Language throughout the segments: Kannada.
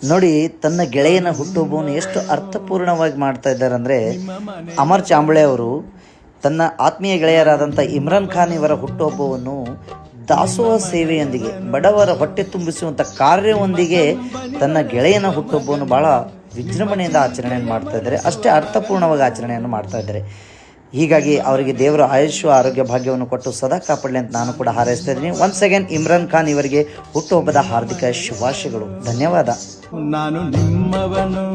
ನೋಡಿ, ತನ್ನ ಗೆಳೆಯನ ಹುಟ್ಟುಹಬ್ಬವನ್ನು ಎಷ್ಟು ಅರ್ಥಪೂರ್ಣವಾಗಿ ಮಾಡ್ತಾ ಇದ್ದಾರೆ ಅಂದರೆ, ಅಮರ್ ಚಾಂಬಳೆ ಅವರು ತನ್ನ ಆತ್ಮೀಯ ಗೆಳೆಯರಾದಂಥ ಇಮ್ರಾನ್ ಖಾನ್ ಇವರ ಹುಟ್ಟುಹಬ್ಬವನ್ನು ದಾಸೋಹ ಸೇವೆಯೊಂದಿಗೆ, ಬಡವರ ಹೊಟ್ಟೆ ತುಂಬಿಸುವಂಥ ಕಾರ್ಯವೊಂದಿಗೆ ತನ್ನ ಗೆಳೆಯನ ಹುಟ್ಟುಹಬ್ಬವನ್ನು ಭಾಳ ವಿಜೃಂಭಣೆಯಿಂದ ಆಚರಣೆಯನ್ನು ಮಾಡ್ತಾ ಇದ್ದಾರೆ. ಅಷ್ಟೇ ಅರ್ಥಪೂರ್ಣವಾಗಿ ಆಚರಣೆಯನ್ನು ಮಾಡ್ತಾ ಇದ್ದಾರೆ. ಹೀಗಾಗಿ ಅವರಿಗೆ ದೇವರ ಆಯುಷ್ಯ ಆರೋಗ್ಯ ಭಾಗ್ಯವನ್ನು ಕೊಟ್ಟು ಸದಾ ಕಾಪಾಡಲಿ ಅಂತ ನಾನು ಕೂಡ ಹಾರೈಸ್ತಾ ಇದ್ದೀನಿ. ಒನ್ಸ್ ಅಗೇನ್ ಇಮ್ರಾನ್ ಖಾನ್ ಇವರಿಗೆ ಹುಟ್ಟುಹಬ್ಬದ ಹಾರ್ದಿಕ ಶುಭಾಶಯಗಳು. ಧನ್ಯವಾದ. ನಾನು ನಿಮ್ಮವನು,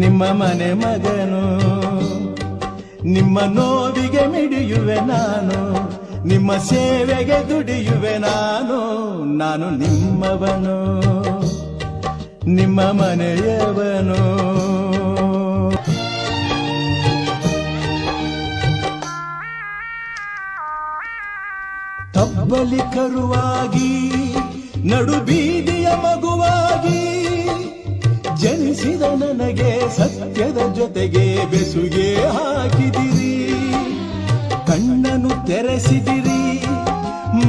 ನಿಮ್ಮ ಮನೆ ಮಗನು, ನಿಮ್ಮ ನೋವಿಗೆ ಮಿಡಿಯುವೆ ನಾನು, ನಿಮ್ಮ ಸೇವೆಗೆ ದುಡಿಯುವೆ ನಾನು ನಿಮ್ಮವನು, ನಿಮ್ಮ ಮನೆಯವನು. ತಬ್ಬಲಿ ಕರುವಾಗಿ, ನಡು ಬೀದಿಯ ಮಗುವಾಗಿ ಜನಿಸಿದ ನನಗೆ ಸತ್ಯದ ಜೊತೆಗೆ ಬೆಸುಗೆ ಹಾಕಿದಿರಿ. ಕಣ್ಣನ್ನು ತೆರೆಸಿದಿರಿ,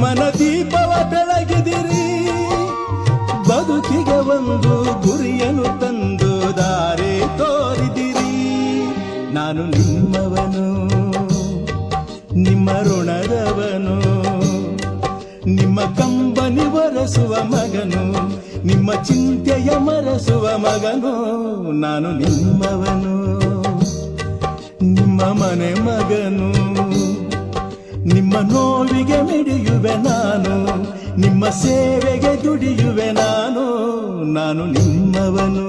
ಮನದೀಪವ ಬೆಳಗಿದಿರಿ. ಬದುಕಿಗೆ ಒಂದು ಗುರಿಯನ್ನು ತಂದು ದಾರಿ ತೋರಿದಿರಿ. ನಾನು ನಿಮ್ಮವನು, ನಿಮ್ಮ ಋಣದವನು, ನಿಮ್ಮ ಕಂಬನಿ ಒರೆಸುವ ಮಗನು, ನಿಮ್ಮ ಚಿಂತೆಯ ಮರೆಸುವ ಮಗನು. ನಾನು ನಿಮ್ಮವನು, ನಿಮ್ಮ ಮನೆ ಮಗನು, ನಿಮ್ಮ ನೋವಿಗೆ ಮಿಡಿಯುವೆ ನಾನು, ನಿಮ್ಮ ಸೇವೆಗೆ ದುಡಿಯುವೆ ನಾನು ನಿಮ್ಮವನು.